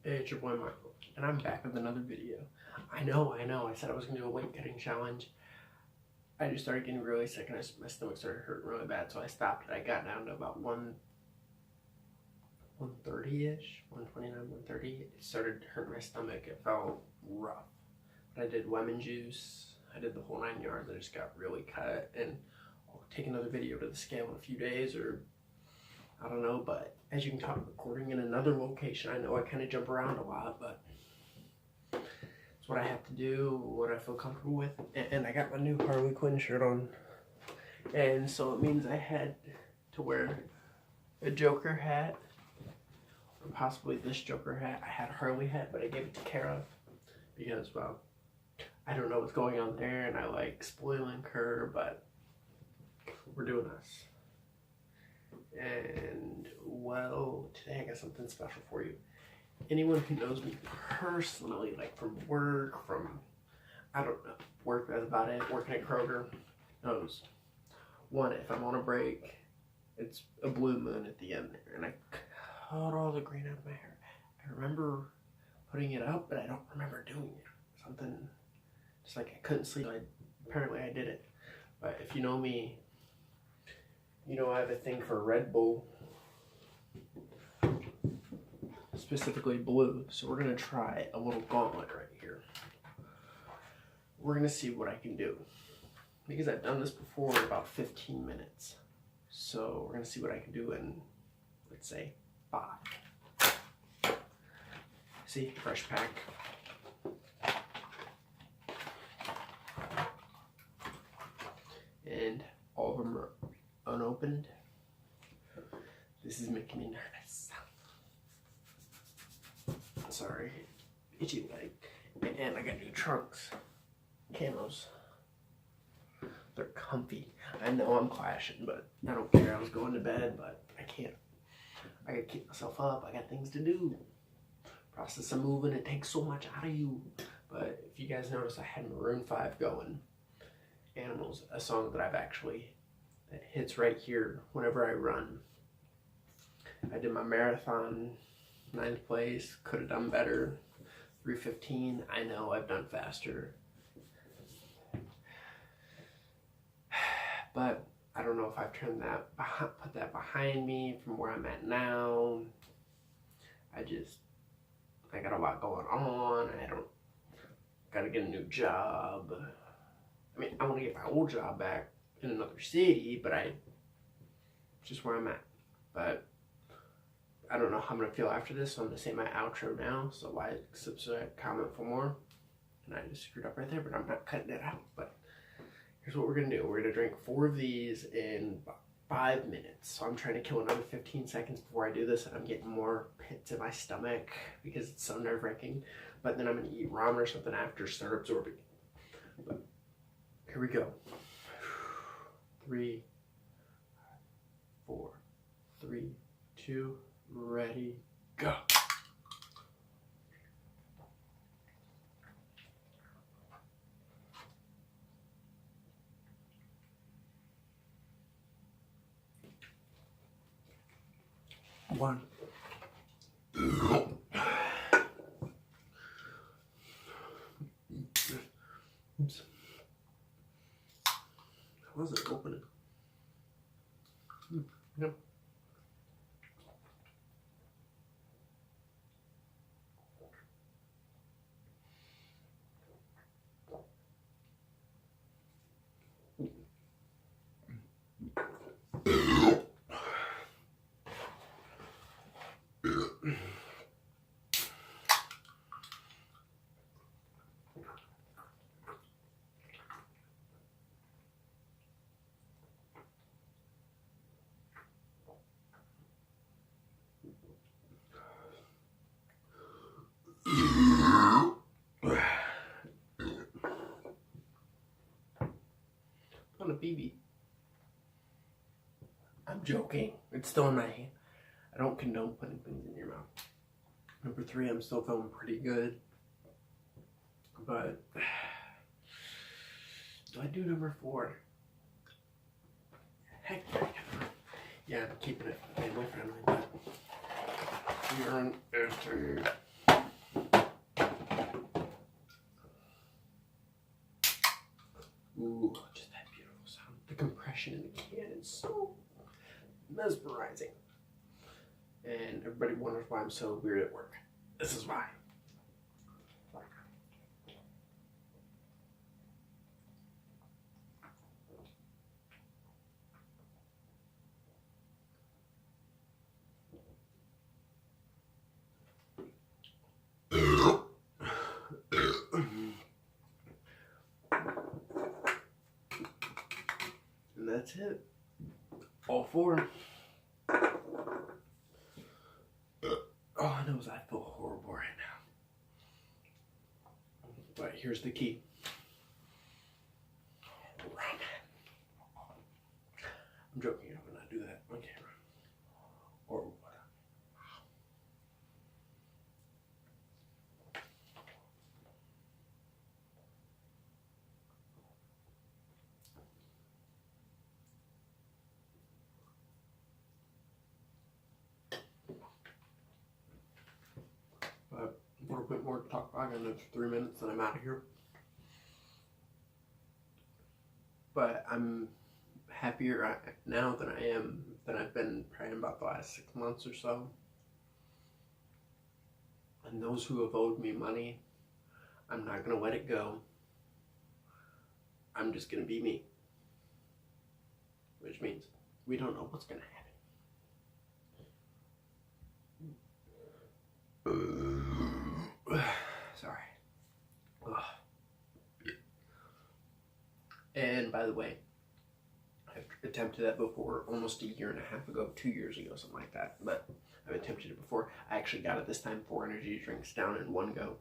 Hey, it's your boy Michael, and I'm back with another video. I know, I said I was going to do a weight cutting challenge. I just started getting really sick and my stomach started hurting really bad, so I stopped and I got down to about 130-ish, 129, 130. It started hurting my stomach. It felt rough. But I did lemon juice. I did the whole 9 yards. I just got really cut, and I'll take another video to the scale in a few days, or I don't know, but as you can tell, I'm recording in another location. I know I kind of jump around a lot, but it's what I have to do, what I feel comfortable with. And I got my new Harley Quinn shirt on, and so it means I had to wear a Joker hat, or possibly this Joker hat. I had a Harley hat, but I gave it to Kara because, well, I don't know what's going on there, and I like spoiling her, but we're doing this. And, well, today I got something special for you. Anyone who knows me personally, like from work, I don't know, work, that's about it, working at Kroger, knows. One, if I'm on a break, it's a blue moon at the end there, and I cut all the green out of my hair. I remember putting it up, but I don't remember doing it. Something, just like I couldn't sleep. Apparently I did it. But if you know me, you know I have a thing for Red Bull, specifically blue. So we're gonna try a little gauntlet right here. We're gonna see what I can do, because I've done this before in about 15 minutes. So we're gonna see what I can do in, let's say, 5. See, fresh pack. And all of them are unopened. This is making me nervous. Sorry, itchy leg. And I got new trunks, camos. They're comfy. I know I'm clashing, but I don't care. I was going to bed, but I can't. I gotta keep myself up. I got things to do. Process of moving, it takes so much out of you. But if you guys notice, I had Maroon 5 going. Animals, a song that that hits right here whenever I run. I did my marathon, 9th place, could have done better, 3:15. I know I've done faster, but I don't know if I've put that behind me from where I'm at now. I got a lot going on. Gotta get a new job. I mean, I want to get my old job back in another city, but just where I'm at. But I don't know how I'm going to feel after this, so I'm going to say my outro now. So like, subscribe, comment for more. And I just screwed up right there, but I'm not cutting it out. But here's what we're going to do. We're going to drink 4 of these in 5 minutes. So I'm trying to kill another 15 seconds before I do this, and I'm getting more pits in my stomach because it's so nerve-wracking. But then I'm going to eat ramen or something after, start absorbing. But here we go. 3, 4, 3, 2, ready, go. One. Oops. I wasn't opening. Yep. On a BB. I'm joking. It's still in my hand. I don't condone putting things in your mouth. Number 3, I'm still feeling pretty good. But do I do number 4? Heck yeah, I'm keeping it family friendly, but we are on after refreshing in the can. It's so mesmerizing. And everybody wonders why I'm so weird at work. This is why. And that's it. All four. All I know is I feel horrible right now. But here's the key. Ramen. I'm joking, I would not do that on camera. Or what? But a little bit more to talk about. I got another 3 minutes and I'm out of here. But I'm happier now than I've been probably about the last 6 months or so. And those who have owed me money, I'm not gonna let it go. I'm just gonna be me. Which means we don't know what's gonna happen. Sorry. Ugh. And by the way, I've attempted that before almost a year and a half ago, 2 years ago, something like that. But I've attempted it before. I actually got it this time, 4 energy drinks down in one go.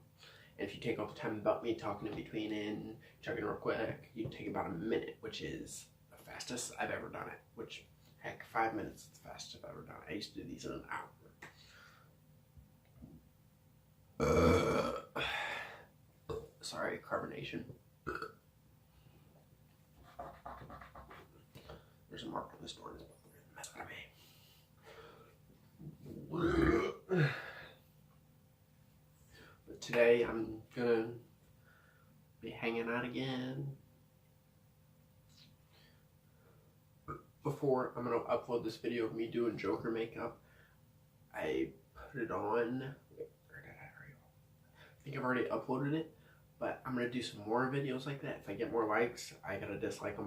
And if you take all the time about me talking in between and chugging real quick, you take about a minute, which is the fastest I've ever done it. Which, heck, 5 minutes is the fastest I've ever done it. I used to do these in an hour. Sorry, carbonation. There's a mark on this door. That's what I mean. But today I'm gonna be hanging out again. Before I'm gonna upload this video of me doing Joker makeup, I put it on. Wait, where did I think I've already uploaded it, but I'm gonna do some more videos like that. If I get more likes, I got a dislike on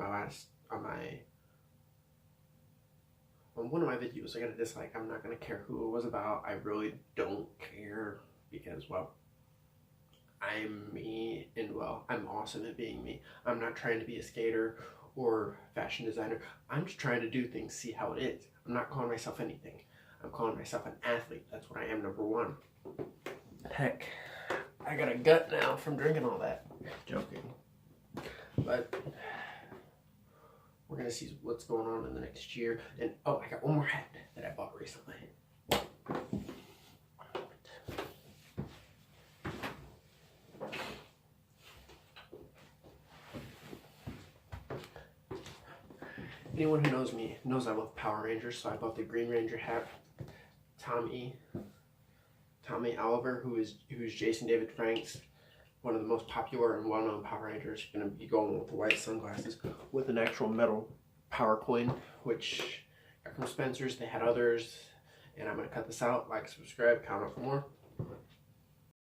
one of my videos. I got a dislike. I'm not gonna care who it was about. I really don't care because, well, I'm me, and well, I'm awesome at being me. I'm not trying to be a skater or fashion designer. I'm just trying to do things, see how it is. I'm not calling myself anything. I'm calling myself an athlete. That's what I am, number one. Heck, I got a gut now from drinking all that. Joking. But we're gonna see what's going on in the next year. And oh, I got one more hat that I bought recently. Anyone who knows me knows I love Power Rangers, so I bought the Green Ranger hat. Tommy Oliver, who is Jason David Frank's, one of the most popular and well-known Power Rangers, going to be going with the white sunglasses with an actual metal power coin, which got from Spencer's. They had others, and I'm going to cut this out. Like, subscribe, comment for more.